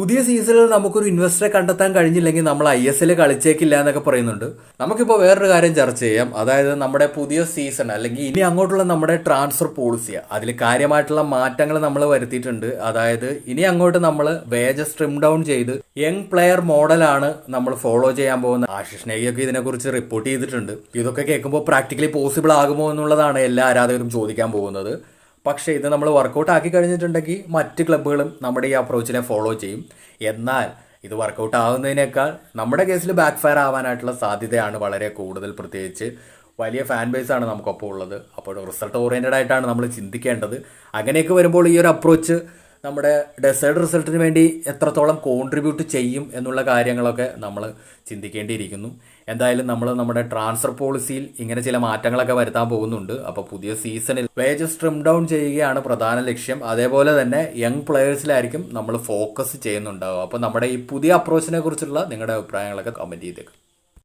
പുതിയ സീസണിൽ നമുക്കൊരു ഇൻവെസ്റ്ററെ കണ്ടെത്താൻ കഴിഞ്ഞില്ലെങ്കിൽ നമ്മൾ ISL കളിച്ചേക്കില്ല എന്നൊക്കെ പറയുന്നുണ്ട്. നമുക്കിപ്പോൾ വേറൊരു കാര്യം ചർച്ച ചെയ്യാം. അതായത് നമ്മുടെ പുതിയ സീസൺ അല്ലെങ്കിൽ ഇനി അങ്ങോട്ടുള്ള നമ്മുടെ ട്രാൻസ്ഫർ പോളിസി, അതിൽ കാര്യമായിട്ടുള്ള മാറ്റങ്ങൾ നമ്മൾ വരുത്തിയിട്ടുണ്ട്. അതായത് ഇനി അങ്ങോട്ട് നമ്മൾ വേജസ് ട്രിം ഡൗൺ ചെയ്ത് യങ് പ്ലെയർ മോഡലാണ് നമ്മൾ ഫോളോ ചെയ്യാൻ പോകുന്നത്. ആശിഷ് നെയ്യൊക്കെ ഇതിനെക്കുറിച്ച് റിപ്പോർട്ട് ചെയ്തിട്ടുണ്ട്. ഇതൊക്കെ കേൾക്കുമ്പോൾ പ്രാക്ടിക്കലി പോസിബിൾ ആകുമോ എന്നുള്ളതാണ് എല്ലാ ആരാധകരും ചോദിക്കാൻ പോകുന്നത്. പക്ഷേ ഇത് നമ്മൾ വർക്കൗട്ട് ആക്കി കഴിഞ്ഞിട്ടുണ്ടെങ്കിൽ മറ്റ് ക്ലബ്ബുകളും നമ്മുടെ ഈ അപ്രോച്ചിനെ ഫോളോ ചെയ്യും. എന്നാൽ ഇത് വർക്കൗട്ട് ആവുന്നതിനേക്കാൾ നമ്മുടെ കേസിൽ ബാക്ക് ഫയർ ആവാനായിട്ടുള്ള സാധ്യതയാണ് വളരെ കൂടുതൽ. പ്രത്യേകിച്ച് വലിയ ഫാൻ ബേസാണ് നമുക്കൊപ്പം ഉള്ളത്. അപ്പോൾ റിസൾട്ട് ഓറിയൻറ്റഡ് ആയിട്ടാണ് നമ്മൾ ചിന്തിക്കേണ്ടത്. അങ്ങനെയൊക്കെ വരുമ്പോൾ ഈ ഒരു അപ്രോച്ച് നമ്മുടെ ഡെസേർഡ് റിസൾട്ടിന് വേണ്ടി എത്രത്തോളം കോൺട്രിബ്യൂട്ട് ചെയ്യും എന്നുള്ള കാര്യങ്ങളൊക്കെ നമ്മൾ ചിന്തിക്കേണ്ടിയിരിക്കുന്നു. എന്തായാലും നമ്മൾ നമ്മുടെ ട്രാൻസ്ഫർ പോളിസിയിൽ ഇങ്ങനെ ചില മാറ്റങ്ങളൊക്കെ വരുത്താൻ പോകുന്നുണ്ട്. അപ്പോൾ പുതിയ സീസണിൽ വേജസ് ട്രിം ഡൗൺ ചെയ്യുകയാണ് പ്രധാന ലക്ഷ്യം. അതേപോലെ തന്നെ യങ് പ്ലെയേഴ്സിലായിരിക്കും നമ്മൾ ഫോക്കസ് ചെയ്യുന്നുണ്ടാവുക. അപ്പോൾ നമ്മുടെ ഈ പുതിയ അപ്രോച്ചിനെ കുറിച്ചുള്ള നിങ്ങളുടെ അഭിപ്രായങ്ങളൊക്കെ കമൻറ്റ് ചെയ്തേക്കും.